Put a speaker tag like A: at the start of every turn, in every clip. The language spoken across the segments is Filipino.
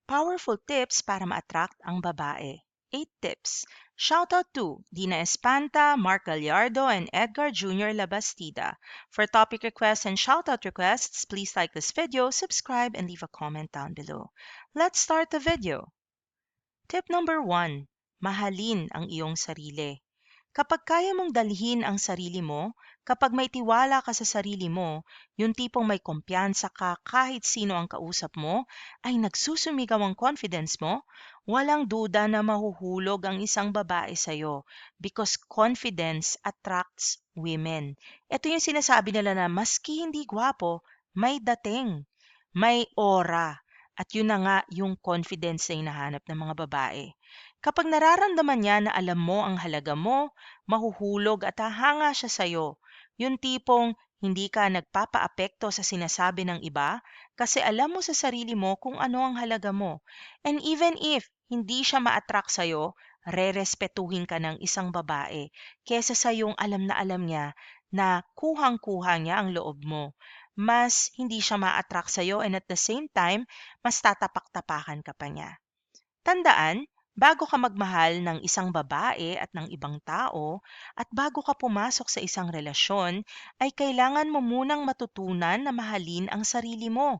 A: Powerful tips para ma-attract ang babae. 8 tips. Shoutout to Dina Espanta, Mark Gallardo, and Edgar Jr. Labastida. For topic requests and shoutout requests, please like this video, subscribe, and leave a comment down below. Let's start the video. Tip number 1. Mahalin ang iyong sarili. Kapag kaya mong dalhin ang sarili mo, kapag may tiwala ka sa sarili mo, yung tipong may kumpiyansa ka kahit sino ang kausap mo, ay nagsusumigaw ang confidence mo, walang duda na mahuhulog ang isang babae sa'yo because confidence attracts women. Ito yung sinasabi nila na maski hindi gwapo, may dating, may aura. At yun na nga yung confidence na hinahanap ng mga babae. Kapag nararamdaman niya na alam mo ang halaga mo, mahuhulog at hahanga siya sa'yo. Yung tipong hindi ka nagpapaapekto sa sinasabi ng iba kasi alam mo sa sarili mo kung ano ang halaga mo. And even if hindi siya ma-attract sa'yo, rerespetuhin ka ng isang babae kesa sa yung alam na alam niya na kuhang-kuha niya ang loob mo. Mas hindi siya ma-attract sa'yo and at the same time, mas tatapak-tapakan ka pa niya. Tandaan, bago ka magmahal ng isang babae at ng ibang tao, at bago ka pumasok sa isang relasyon, ay kailangan mo munang matutunan na mahalin ang sarili mo.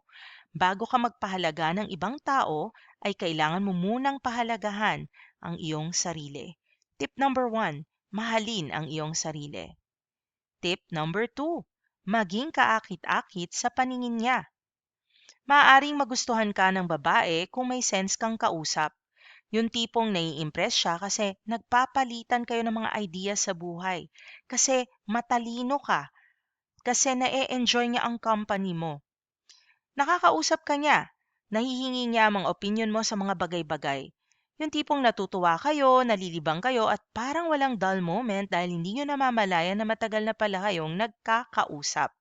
A: Bago ka magpahalaga ng ibang tao, ay kailangan mo munang pahalagahan ang iyong sarili. Tip number 1, mahalin ang iyong sarili. Tip number 2, maging kaakit-akit sa paningin niya. Maaaring magustuhan ka ng babae kung may sense kang kausap. Yung tipong nai-impress siya kasi nagpapalitan kayo ng mga ideas sa buhay. Kasi matalino ka. Kasi na-enjoy niya ang company mo. Nakakausap ka niya. Nahihingi niya ang mga opinion mo sa mga bagay-bagay. Yung tipong natutuwa kayo, nalilibang kayo at parang walang dull moment dahil hindi nyo namamalayan na matagal na pala kayong nagkakausap.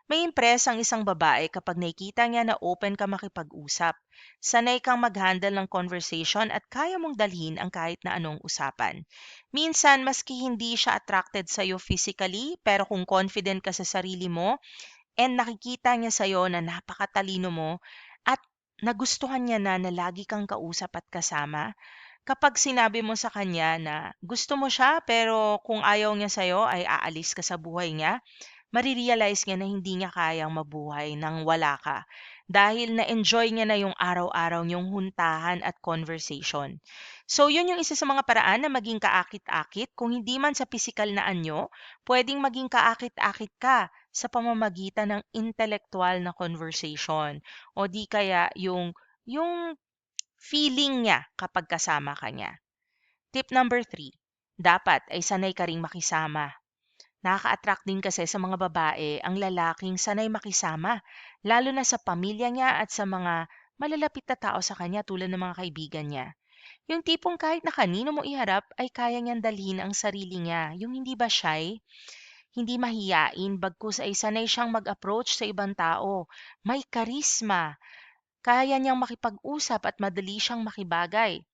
A: May impress ang isang babae kapag nakikita niya na open ka makipag-usap. Sanay kang mag-handle ng conversation at kaya mong dalhin ang kahit na anong usapan. Minsan, maski hindi siya attracted sa'yo physically, pero kung confident ka sa sarili mo and nakikita niya sa'yo na napakatalino mo at nagustuhan niya na lagi kang kausap at kasama, kapag sinabi mo sa kanya na gusto mo siya pero kung ayaw niya sa'yo ay aalis ka sa buhay niya, marirealize niya na hindi niya kayang mabuhay nang wala ka. Dahil na-enjoy niya na yung araw-araw niyong huntahan at conversation. So, yun yung isa sa mga paraan na maging kaakit-akit. Kung hindi man sa pisikal na anyo, pwedeng maging kaakit-akit ka sa pamamagitan ng intellectual na conversation. O di kaya yung feeling niya kapag kasama ka niya. Tip number 3, dapat ay sanay ka ring makisama. Nakaka-attract din kasi sa mga babae ang lalaking sanay makisama, lalo na sa pamilya niya at sa mga malalapit na tao sa kanya tulad ng mga kaibigan niya. Yung tipong kahit na kanino mo iharap ay kaya niyang dalhin ang sarili niya. Yung hindi ba shy, hindi mahiyain, bagkus ay sanay siyang mag-approach sa ibang tao. May karisma, kaya niyang makipag-usap at madali siyang makibagay.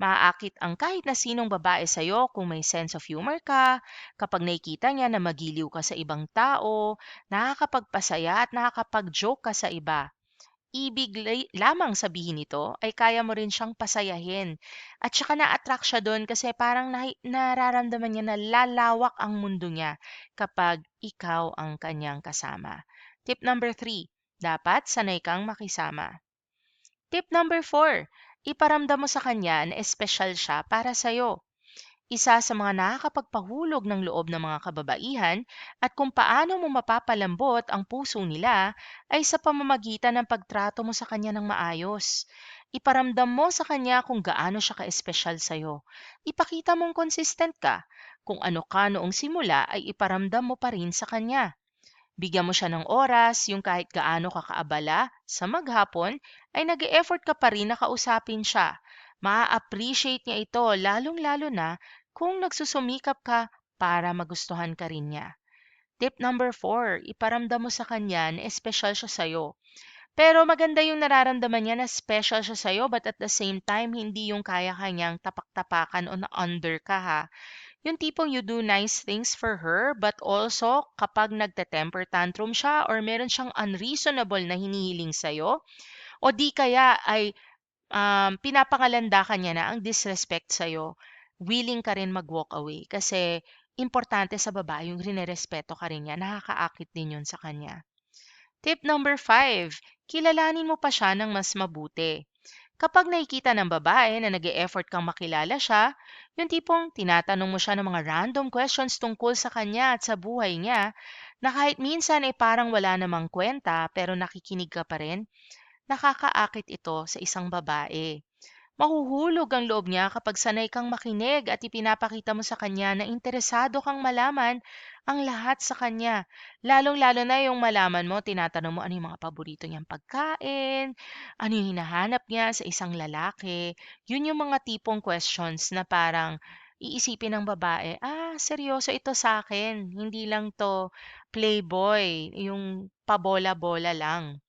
A: Maaakit ang kahit na sinong babae sa'yo kung may sense of humor ka, kapag nakikita niya na magiliw ka sa ibang tao, nakakapagpasaya at nakakapag-joke ka sa iba. Lamang sabihin nito ay kaya mo rin siyang pasayahin. At saka na-attract siya doon kasi parang nararamdaman niya na lalawak ang mundo niya kapag ikaw ang kanyang kasama. Tip number 3, dapat sanay kang makisama. Tip number 4, iparamdam mo sa kanya na espesyal siya para sa'yo. Isa sa mga nakakapagpahulog ng loob ng mga kababaihan at kung paano mo mapapalambot ang puso nila ay sa pamamagitan ng pagtrato mo sa kanya ng maayos. Iparamdam mo sa kanya kung gaano siya ka-espesyal sa'yo. Ipakita mong consistent ka. Kung ano ka noong simula ay iparamdam mo pa rin sa kanya. Bigyan mo siya ng oras, yung kahit gaano ka kaabala, sa maghapon, ay nag-e-effort ka pa rin na kausapin siya. Maa-appreciate niya ito, lalong-lalo na kung nagsusumikap ka para magustuhan ka rin niya. Tip number 4, iparamdam mo sa kanya na espesyal siya sa'yo. Pero maganda yung nararamdaman niya na special siya sa'yo but at the same time, hindi yung kaya kanyang tapak-tapakan o na-under ka ha. Yung tipong you do nice things for her but also kapag nagte-temper tantrum siya or meron siyang unreasonable na hinihiling sa'yo o di kaya ay Pinapangalanda ka niya na ang disrespect sa'yo, willing ka rin mag-walk away. Kasi importante sa babae yung rinerespeto ka rin niya, nakakaakit din yun sa kanya. Tip number 5, kilalanin mo pa siya ng mas mabuti. Kapag nakikita ng babae na nag-e-effort kang makilala siya, yung tipong tinatanong mo siya ng mga random questions tungkol sa kanya at sa buhay niya, na kahit minsan ay parang wala namang kwenta pero nakikinig ka pa rin, nakakaakit ito sa isang babae. Mahuhulog ang loob niya kapag sanay kang makinig at ipinapakita mo sa kanya na interesado kang malaman ang lahat sa kanya. Lalong-lalo na yung malaman mo, tinatanong mo ano yung mga paborito niyang pagkain, ano yung hinahanap niya sa isang lalaki. Yun yung mga tipong questions na parang iisipin ng babae, seryoso ito sa akin. Hindi lang to playboy, yung pabola-bola lang.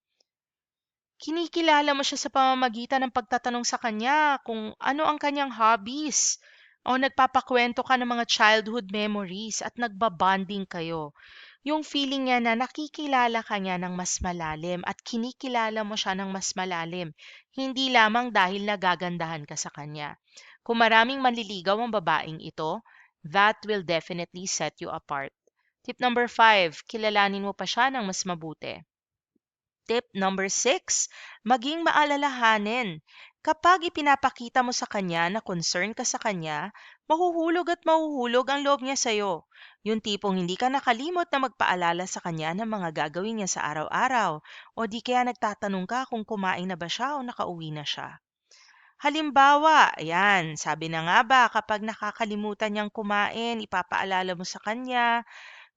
A: Kinikilala mo siya sa pamamagitan ng pagtatanong sa kanya kung ano ang kanyang hobbies o nagpapakuwento ka ng mga childhood memories at nagbabonding kayo. Yung feeling niya na nakikilala ka niya ng mas malalim at kinikilala mo siya ng mas malalim, hindi lamang dahil nagagandahan ka sa kanya. Kung maraming manliligaw ang babaeng ito, that will definitely set you apart. Tip number 5, kilalanin mo pa siya ng mas mabuti. Tip number 6, maging maalalahanin. Kapag ipinapakita mo sa kanya na concern ka sa kanya, mahuhulog at mahuhulog ang loob niya sa'yo. Yung tipong hindi ka nakalimot na magpaalala sa kanya ng mga gagawin niya sa araw-araw, o di kaya nagtatanong ka kung kumain na ba siya o nakauwi na siya. Halimbawa, ayan, sabi na nga ba kapag nakakalimutan niyang kumain, ipapaalala mo sa kanya,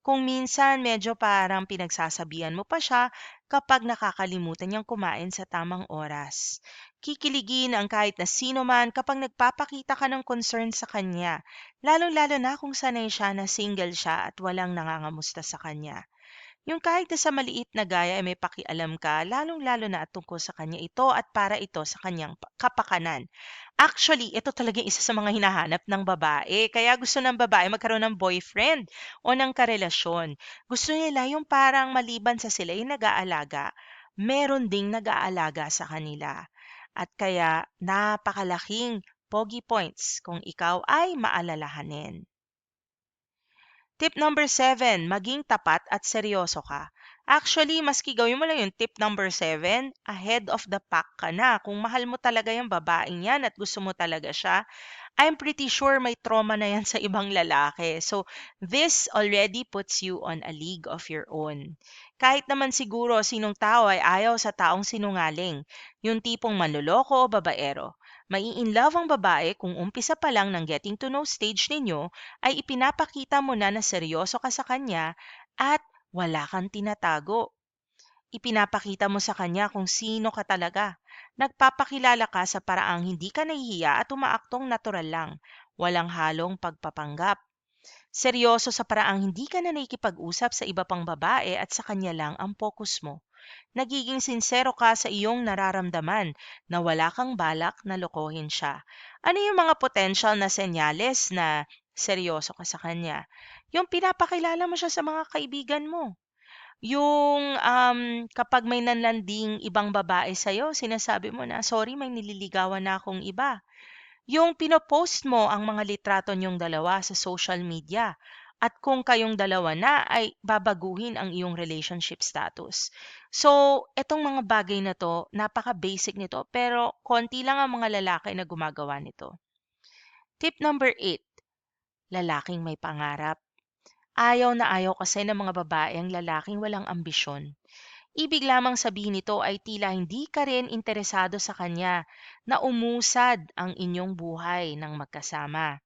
A: kung minsan medyo parang pinagsasabihan mo pa siya kapag nakakalimutan niyang kumain sa tamang oras. Kikiligin ang kahit na sino man kapag nagpapakita ka ng concern sa kanya, lalong-lalo na kung sanay siya na single siya at walang nangangamusta sa kanya. Yung kahit na sa maliit na gaya ay may pakialam ka, lalong-lalo na at tungkol sa kanya ito at para ito sa kanyang kapakanan. Actually, ito talaga yung isa sa mga hinahanap ng babae. Kaya gusto ng babae magkaroon ng boyfriend o ng karelasyon. Gusto nila yung parang maliban sa sila yung nag-aalaga, meron ding nag-aalaga sa kanila. At kaya napakalaking pogi points kung ikaw ay maalalahanin. Tip number 7, maging tapat at seryoso ka. Actually, maski gawin mo lang yung tip number 7, ahead of the pack ka na. Kung mahal mo talaga yung babaeng yan at gusto mo talaga siya, I'm pretty sure may trauma na yan sa ibang lalaki. So, this already puts you on a league of your own. Kahit naman siguro sinong tao ay ayaw sa taong sinungaling, yung tipong manloloko o babaero. Mai-inlove ang babae kung umpisa pa lang ng getting to know stage ninyo ay ipinapakita mo na seryoso ka sa kanya at wala kang tinatago. Ipinapakita mo sa kanya kung sino ka talaga. Nagpapakilala ka sa paraang hindi ka nahihiya at umaaktong natural lang. Walang halong pagpapanggap. Seryoso sa paraang hindi ka na nakikipag-usap sa iba pang babae at sa kanya lang ang focus mo. Nagiging sinsero ka sa iyong nararamdaman na wala kang balak na lokohin siya. Ano yung mga potential na senyales na seryoso ka sa kanya? Yung pinapakilala mo siya sa mga kaibigan mo. Yung kapag may nanlanding ibang babae sa'yo, sinasabi mo na, sorry, may nililigawan na akong iba. Yung pinopost mo ang mga litrato niyong dalawa sa social media at kung kayong dalawa na ay babaguhin ang iyong relationship status. So, etong mga bagay na to, napaka-basic nito pero konti lang ang mga lalaki na gumagawa nito. Tip number 8, lalaking may pangarap. Ayaw na ayaw kasi ng mga babae ang lalaking walang ambisyon. Ibig lamang sabihin nito ay tila hindi ka rin interesado sa kanya na umusad ang inyong buhay ng magkasama.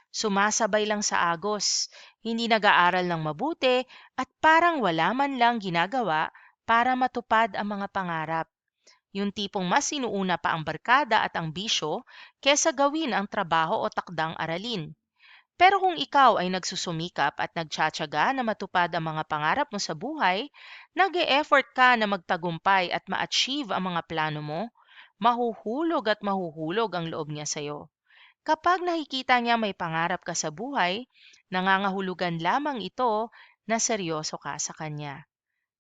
A: Sumasabay lang sa agos, hindi nag-aaral ng mabuti at parang wala man lang ginagawa para matupad ang mga pangarap. Yung tipong mas inuuna pa ang barkada at ang bisyo kesa gawin ang trabaho o takdang aralin. Pero kung ikaw ay nagsusumikap at nagtsatsaga na matupad ang mga pangarap mo sa buhay, nag-e-effort ka na magtagumpay at ma-achieve ang mga plano mo, mahuhulog ang loob niya sa'yo. Kapag nakikita niya may pangarap ka sa buhay, nangangahulugan lamang ito na seryoso ka sa kanya.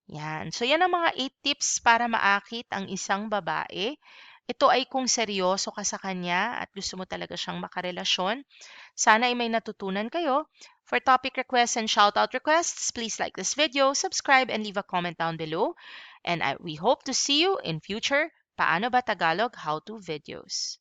A: Yan. So yan ang mga 8 tips para maakit ang isang babae Ito ay kung seryoso ka sa kanya at gusto mo talaga siyang makarelasyon. Sana ay may natutunan kayo. For topic requests and shoutout requests, please like this video, subscribe, and leave a comment down below. And we hope to see you in future Paano ba Tagalog how-to videos.